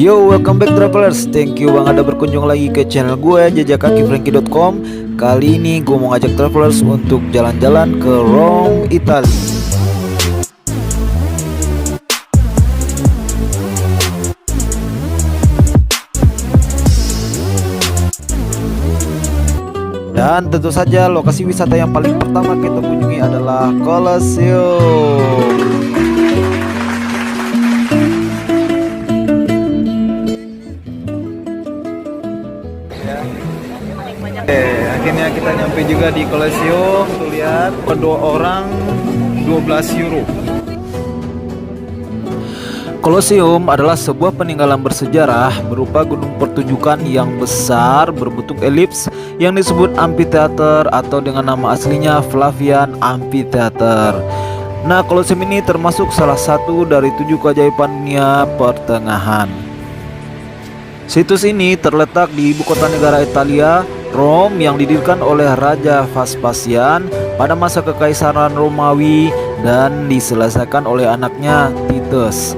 Yo, welcome back travelers. Thank you banget udah berkunjung lagi ke channel gue jajakakifranky.com. Kali ini gue mau ngajak travelers untuk jalan-jalan ke Rome, Italia. Dan tentu saja lokasi wisata yang paling pertama kita kunjungi adalah Colosseum. Akhirnya kita nyampe juga di Colosseum. Tuh lihat, per 2 orang 12 euro. Colosseum adalah sebuah peninggalan bersejarah berupa gunung pertunjukan yang besar berbentuk elips yang disebut amphitheater atau dengan nama aslinya Flavian Amphitheater. Nah, Colosseum ini termasuk salah satu dari 7 keajaiban dunia pertengahan. Situs ini terletak di ibu kota negara Italia, Rome, yang didirikan oleh Raja Vespasian pada masa Kekaisaran Romawi dan diselesaikan oleh anaknya Titus,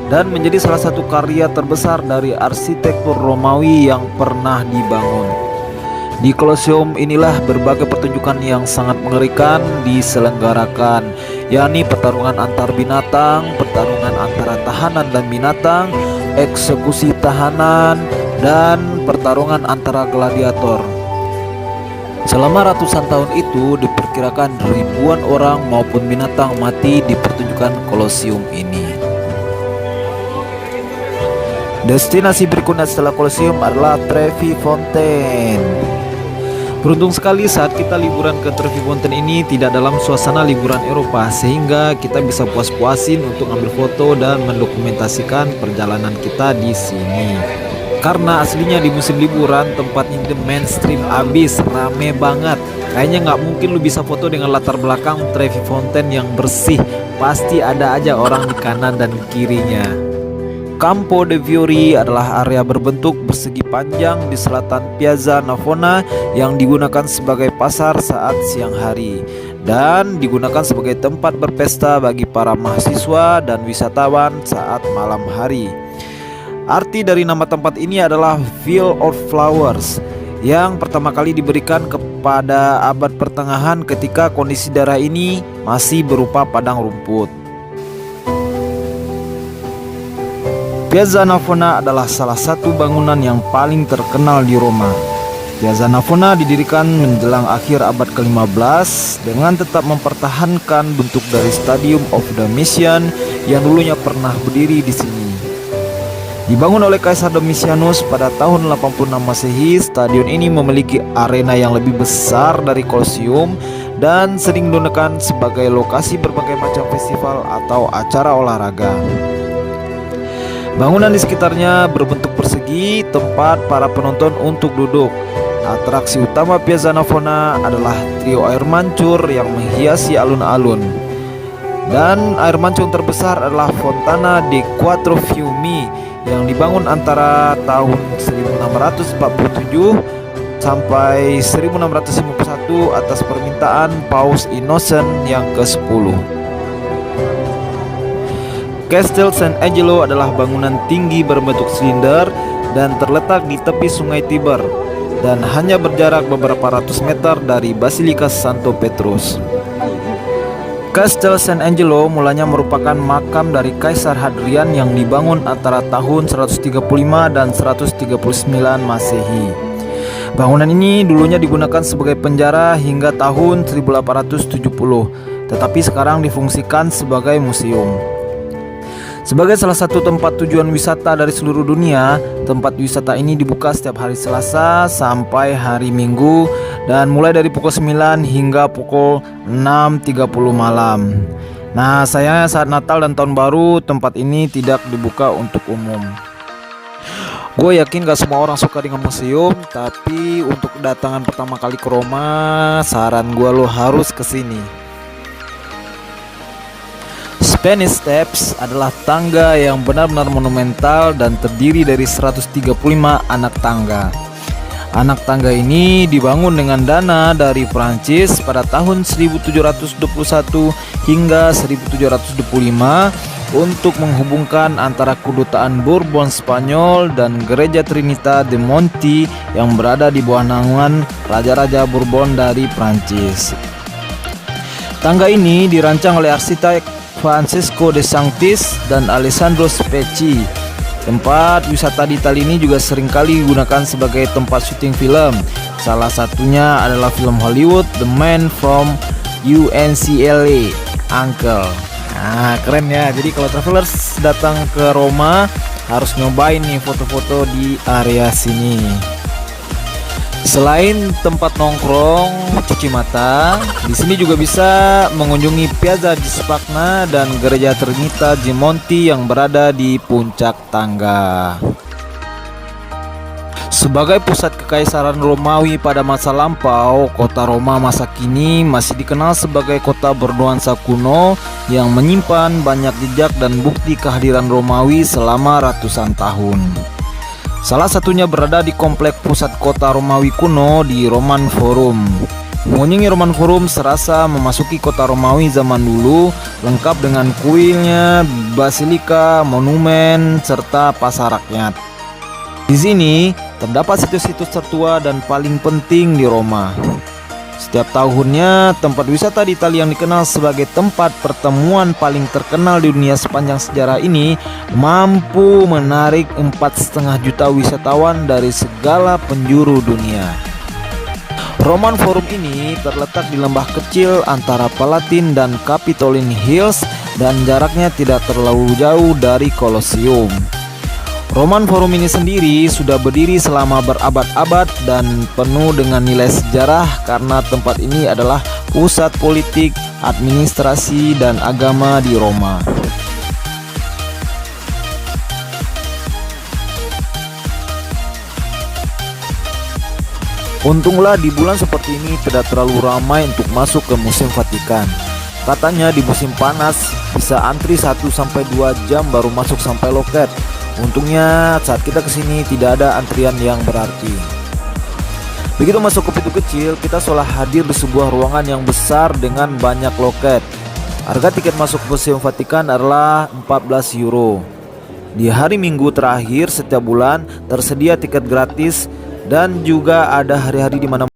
dan menjadi salah satu karya terbesar dari arsitektur Romawi yang pernah dibangun. Di Colosseum inilah berbagai pertunjukan yang sangat mengerikan diselenggarakan, yakni pertarungan antar binatang, pertarungan antara tahanan dan binatang, eksekusi tahanan, dan pertarungan antara gladiator. Selama ratusan tahun itu diperkirakan ribuan orang maupun binatang mati di pertunjukan Colosseum ini. Destinasi berikutnya setelah Colosseum adalah Trevi Fountain. Beruntung sekali saat kita liburan ke Trevi Fountain ini tidak dalam suasana liburan Eropa, sehingga kita bisa puas-puasin untuk ambil foto dan mendokumentasikan perjalanan kita di sini. Karena aslinya di musim liburan tempat ini mainstream abis, rame banget. Kayaknya nggak mungkin lu bisa foto dengan latar belakang Trevi Fountain yang bersih. Pasti ada aja orang di kanan dan kirinya. Campo de' Fiori adalah area berbentuk persegi panjang di selatan Piazza Navona yang digunakan sebagai pasar saat siang hari dan digunakan sebagai tempat berpesta bagi para mahasiswa dan wisatawan saat malam hari. Arti dari nama tempat ini adalah Field of Flowers yang pertama kali diberikan kepada abad pertengahan ketika kondisi daerah ini masih berupa padang rumput. Piazza Navona adalah salah satu bangunan yang paling terkenal di Roma. Piazza Navona didirikan menjelang akhir abad ke-15 dengan tetap mempertahankan bentuk dari Stadium of Domitian yang dulunya pernah berdiri di sini. Dibangun oleh Kaisar Domitianus pada tahun 86 Masehi, stadion ini memiliki arena yang lebih besar dari Colosseum dan sering digunakan sebagai lokasi berbagai macam festival atau acara olahraga. Bangunan di sekitarnya berbentuk persegi, tempat para penonton untuk duduk. Atraksi utama Piazza Navona adalah trio air mancur yang menghiasi alun-alun. Dan air mancur terbesar adalah Fontana dei Quattro Fiumi yang dibangun antara tahun 1647 sampai 1651 atas permintaan Paus Innocent yang ke-10. Castel San Angelo adalah bangunan tinggi berbentuk silinder dan terletak di tepi sungai Tiber dan hanya berjarak beberapa ratus meter dari Basilika Santo Petrus. Castel San Angelo mulanya merupakan makam dari Kaisar Hadrian yang dibangun antara tahun 135 dan 139 Masehi. Bangunan ini dulunya digunakan sebagai penjara hingga tahun 1870, tetapi sekarang difungsikan sebagai museum. Sebagai salah satu tempat tujuan wisata dari seluruh dunia, tempat wisata ini dibuka setiap hari Selasa sampai hari Minggu dan mulai dari pukul 9 hingga pukul 6.30 malam. Nah, sayangnya saat Natal dan Tahun Baru tempat ini tidak dibuka untuk umum. Gue yakin gak semua orang suka dengan museum, tapi untuk kedatangan pertama kali ke Roma, saran gue lo harus kesini. Spanish Steps adalah tangga yang benar-benar monumental dan terdiri dari 135 anak tangga. Anak tangga ini dibangun dengan dana dari Prancis pada tahun 1721 hingga 1725 untuk menghubungkan antara kedutaan Bourbon Spanyol dan Gereja Trinita de Monti yang berada di bawah naungan Raja-Raja Bourbon dari Prancis. Tangga ini dirancang oleh arsitek Francisco de Sanctis dan Alessandro Specchi. Tempat wisata di Italia ini juga seringkali digunakan sebagai tempat syuting film. Salah satunya adalah film Hollywood The Man from UNCLA, Uncle. Nah, keren ya. Jadi kalau travelers datang ke Roma harus nyobain nih foto-foto di area sini. Selain tempat nongkrong, cuci mata, di sini juga bisa mengunjungi Piazza di Spagna dan Gereja Trinita di Monti yang berada di puncak tangga. Sebagai pusat kekaisaran Romawi pada masa lampau, kota Roma masa kini masih dikenal sebagai kota bernuansa kuno yang menyimpan banyak jejak dan bukti kehadiran Romawi selama ratusan tahun. Salah satunya berada di komplek pusat kota Romawi kuno di Roman Forum. Mengunjungi Roman Forum serasa memasuki kota Romawi zaman dulu, lengkap dengan kuilnya, basilika, monumen, serta pasar rakyat. Di sini terdapat situs-situs tertua dan paling penting di Roma. Setiap tahunnya, tempat wisata di Italia yang dikenal sebagai tempat pertemuan paling terkenal di dunia sepanjang sejarah ini mampu menarik 4,5 juta wisatawan dari segala penjuru dunia. Roman Forum ini terletak di lembah kecil antara Palatine dan Capitoline Hills dan jaraknya tidak terlalu jauh dari Colosseum. Roman Forum ini sendiri sudah berdiri selama berabad-abad dan penuh dengan nilai sejarah karena tempat ini adalah pusat politik, administrasi, dan agama di Roma. Untunglah di bulan seperti ini tidak terlalu ramai untuk masuk ke Museum Vatikan. Katanya di musim panas bisa antri 1-2 jam baru masuk sampai loket. Untungnya saat kita kesini tidak ada antrian yang berarti. Begitu masuk ke pintu kecil, kita seolah hadir di sebuah ruangan yang besar dengan banyak loket. Harga tiket masuk Museum Vatikan adalah 14 euro. Di hari Minggu terakhir setiap bulan tersedia tiket gratis dan juga ada hari-hari di mana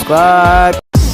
subscribe.